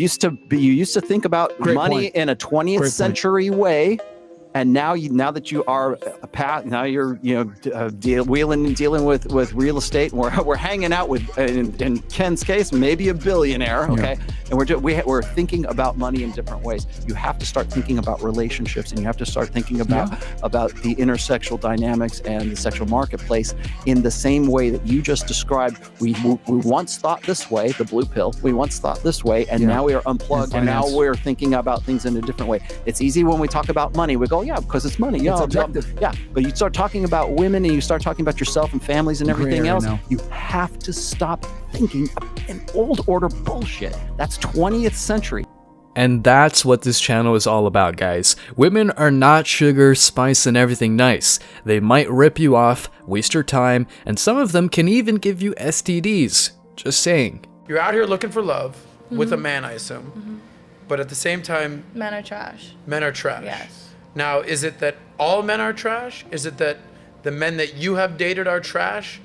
used to think about Great money point. in a 20th Great century way. And now that you are a pat, now you're wheeling and dealing with real estate. And we're hanging out with, in Ken's case, maybe a billionaire. Okay, and we're thinking about money in different ways. You have to start thinking about relationships, and you have to start thinking about the intersexual dynamics and the sexual marketplace in the same way that you just described. We once thought this way, the blue pill. We once thought this way, and now we are unplugged, and now we're thinking about things in a different way. It's easy when we talk about money. We go, yeah, because it's money. It's objective. Yeah, but you start talking about women and you start talking about yourself and families and everything else. You have to stop thinking in old order bullshit. That's 20th century. And that's what this channel is all about, guys. Women are not sugar, spice, and everything nice. They might rip you off, waste your time, and some of them can even give you STDs. Just saying. You're out here looking for love with a man, I assume. But at the same time, men are trash. Men are trash. Yes. Now, is it that all men are trash? Is it that the men that you have dated are trash?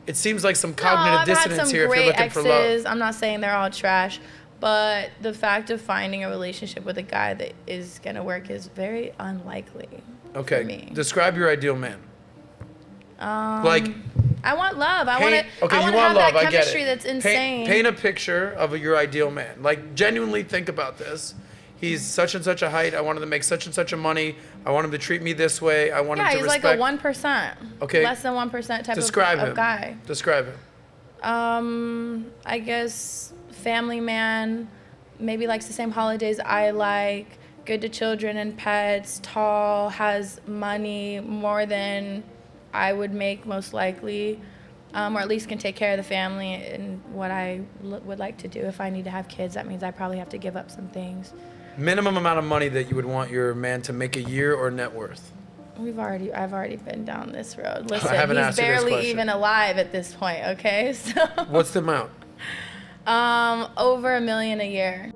It seems like some cognitive dissonance here if you're looking for love. I'm not saying they're all trash, but the fact of finding a relationship with a guy that is gonna work is very unlikely. Okay. For me. Describe your ideal man. Like, I want love. I want to. Okay, I you want want love. that I get chemistry it. that's insane. Paint a picture of your ideal man. Like, genuinely think about this. He's such and such a height. I want him to make such and such a money. I want him to treat me this way. I want him to respect. Yeah, he's like a 1%. Okay. Less than 1% type Describe of him. guy. Describe him. I guess family man, maybe likes the same holidays I like, good to children and pets, tall, has money, more than I would make most likely, or at least can take care of the family and what I would like to do. If I need to have kids, that means I probably have to give up some things. Minimum amount of money that you would want your man to make a year or net worth? I've already been down this road. Listen, I haven't he's asked you this barely question. even alive at this point, okay? So What's the amount? over $1 million a year.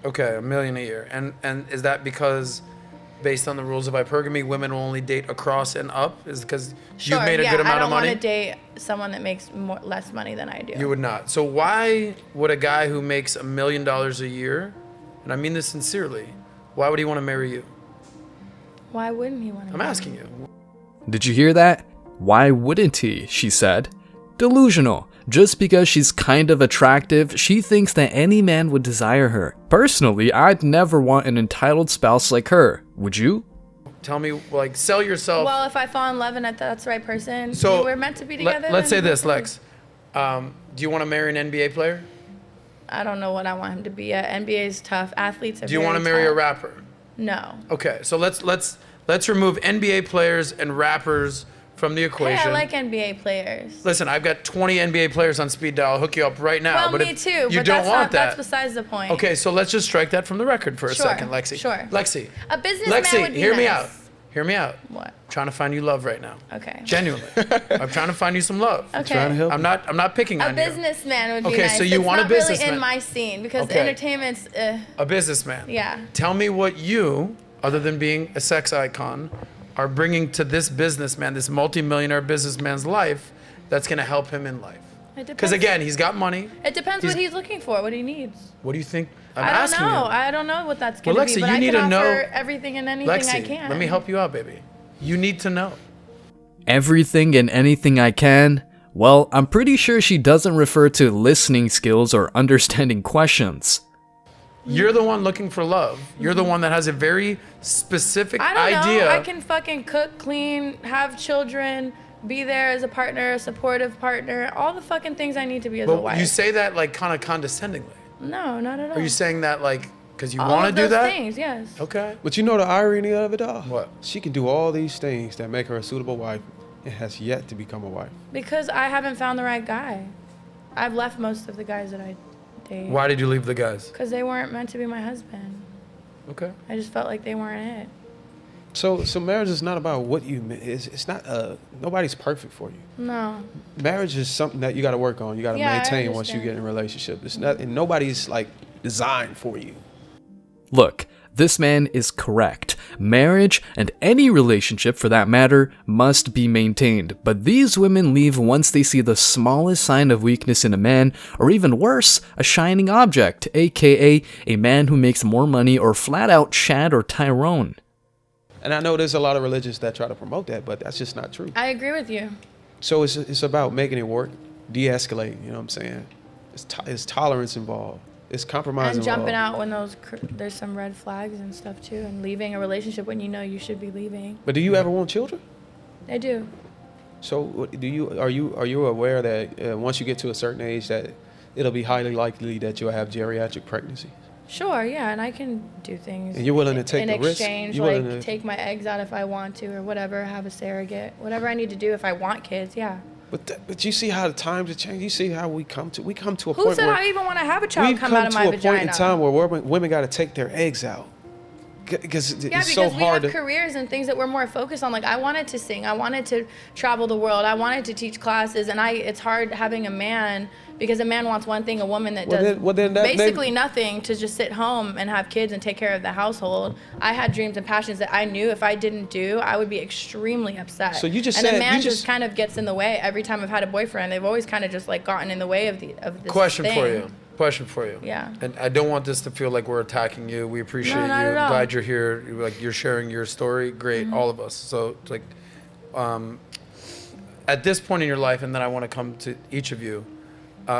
Okay, $1 million a year. And is that because, based on the rules of hypergamy, women will only date across and up? Is it because you've made a good amount of money? I don't want to date someone that makes less money than I do. You would not. So why would a guy who makes $1 million a year, and I mean this sincerely, why would he want to marry you? Why wouldn't he want to? I'm asking you. Did you hear that? Why wouldn't he? She said. Delusional. Just because she's kind of attractive, she thinks that any man would desire her. Personally, I'd never want an entitled spouse like her. Would you? Tell me, like, sell yourself. Well, if I fall in love and that's the right person, So, we're meant to be together. Let's say then this, Lex. Do you want to marry an NBA player? I don't know what I want him to be. NBA is tough. Athletes are. Do you want to marry a rapper? No. Okay, so let's remove NBA players and rappers from the equation. Hey, I like NBA players. Listen, I've got 20 NBA players on speed dial. I'll hook you up right now. Well, but me if too. You but don't want that. That's besides the point. Okay, so let's just strike that from the record for a second, Lexi. Sure. Lexi. A businessman would be hear me nice. out. Hear me out. What? I'm trying to find you love right now. Okay. Genuinely. I'm trying to find you some love. Okay. Trying to help. I'm not picking A on you. businessman would be Okay, nice. so you It's want a not really businessman. in my scene because Okay. entertainment's. A businessman. Yeah. Tell me what you, other than being a sex icon, are bringing to this businessman, this multimillionaire businessman's life that's going to help him in life. It Because depends. again, he's got money. It depends what he's looking for, what he needs. What do you think? I'm I don't asking know. you. I don't know what that's going Well, to Lexi, be, but you I need can to offer know- everything and anything Lexi, I can. let me help you out, baby. You need to know. Everything and anything I can? Well, I'm pretty sure she doesn't refer to listening skills or understanding questions. You're the one looking for love. You're the one that has a very specific I don't idea. know. I can fucking cook, clean, have children, be there as a partner, a supportive partner, all the fucking things I need to be as a But wife. you say that like kind of condescendingly. No, not at all. Are you saying that like because you all want of to do those that? things, yes. Okay. But you know the irony of it all? What? She can do all these things that make her a suitable wife and has yet to become a wife. Because I haven't found the right guy. I've left most of the guys that I date. Why did you leave the guys? Because they weren't meant to be my husband. Okay. I just felt like they weren't it. So marriage is not about what you, it's not, nobody's perfect for you. No. Marriage is something that you got to work on. You got to Yeah, I maintain once you understand. get in a relationship. It's not, and nobody's like designed for you. Look, This man is correct. Marriage, and any relationship for that matter, must be maintained. But these women leave once they see the smallest sign of weakness in a man, or even worse, a shining object, aka a man who makes more money, or flat out Chad or Tyrone. And I know there's a lot of religions that try to promote that, but that's just not true. I agree with you. So it's about making it work, de-escalate, you know what I'm saying? It's tolerance involved. It's compromise And jumping involved. out when there's some red flags and stuff too, and leaving a relationship when you know you should be leaving. But do you ever want children? I do. So are you aware that once you get to a certain age that it'll be highly likely that you'll have geriatric pregnancy? Sure, yeah, and I can do things. And you're willing to take in the risk? exchange, You're willing like to- take my eggs out if I want to, or whatever. Have a surrogate, whatever I need to do if I want kids. Yeah. But you see how the times have changed. You see how we come to a Who point said where I even want to have a child we've come out come of to my a vagina? point in time where women got to take their eggs out because Yeah, it's because so we hard have to. careers and things that we're more focused on. Like I wanted to sing, I wanted to travel the world, I wanted to teach classes, and it's hard having a man because a man wants one thing, a woman that does basically nothing, to just sit home and have kids and take care of the household. I had dreams and passions that I knew if I didn't do, I would be extremely upset. So you just and said- a man you just just- kind of gets in the way every time I've had a boyfriend. They've always kind of just like gotten in the way of this Question thing. for you. Question for you. Yeah. And I don't want this to feel like we're attacking you. We appreciate No, you. not at all. Glad you're here. Like you're sharing your story. Great, Mm-hmm. all of us. So it's like, at this point in your life, and then I want to come to each of you.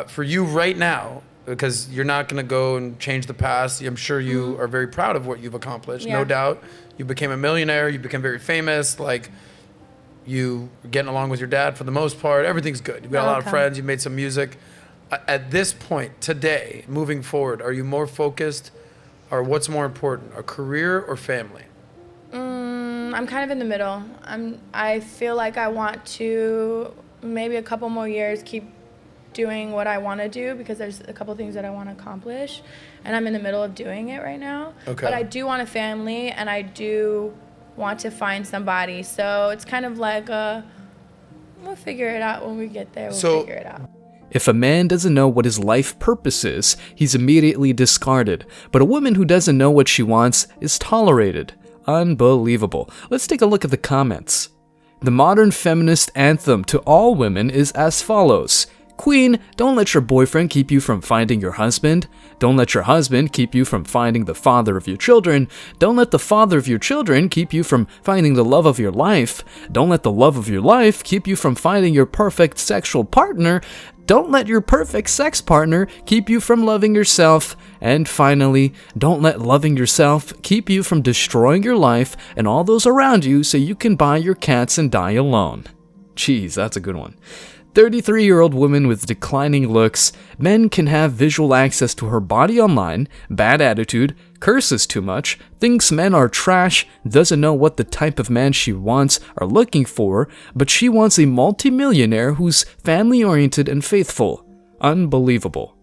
For you right now, because you're not going to go and change the past. I'm sure you are very proud of what you've accomplished. Mm-hmm. Yeah. No doubt. You became a millionaire. You became very famous. Like you getting along with your dad for the most part. Everything's good. You've got a lot of Okay. friends. You made some music. At this point, today, moving forward, are you more focused, or what's more important, a career or family? I'm kind of in the middle. I feel like I want to maybe a couple more years keep doing what I want to do because there's a couple things that I want to accomplish, and I'm in the middle of doing it right now. Okay. But I do want a family, and I do want to find somebody. So it's kind of like we'll figure it out when we get there. We'll figure it out. If a man doesn't know what his life purpose is, he's immediately discarded. But a woman who doesn't know what she wants is tolerated. Unbelievable. Let's take a look at the comments. The modern feminist anthem to all women is as follows. Queen, don't let your boyfriend keep you from finding your husband. Don't let your husband keep you from finding the father of your children. Don't let the father of your children keep you from finding the love of your life. Don't let the love of your life keep you from finding your perfect sexual partner. Don't let your perfect sex partner keep you from loving yourself. And finally, don't let loving yourself keep you from destroying your life and all those around you so you can buy your cats and die alone. Jeez, that's a good one. 33-year-old woman with declining looks, men can have visual access to her body online, bad attitude, curses too much, thinks men are trash, doesn't know what the type of man she wants are looking for, but she wants a multimillionaire who's family-oriented and faithful. Unbelievable.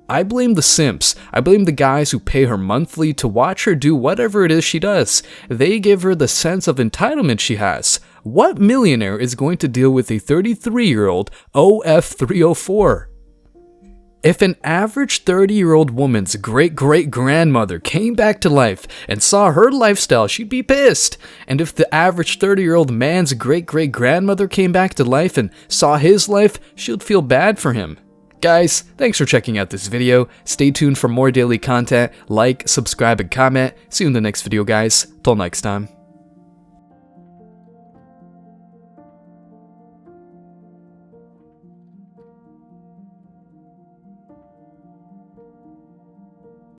I blame the simps. I blame the guys who pay her monthly to watch her do whatever it is she does. They give her the sense of entitlement she has. What millionaire is going to deal with a 33-year-old OF304? If an average 30-year-old woman's great-great-grandmother came back to life and saw her lifestyle, she'd be pissed. And if the average 30-year-old man's great-great-grandmother came back to life and saw his life, she'd feel bad for him. Guys, thanks for checking out this video. Stay tuned for more daily content. Like, subscribe, and comment. See you in the next video, guys. Till next time.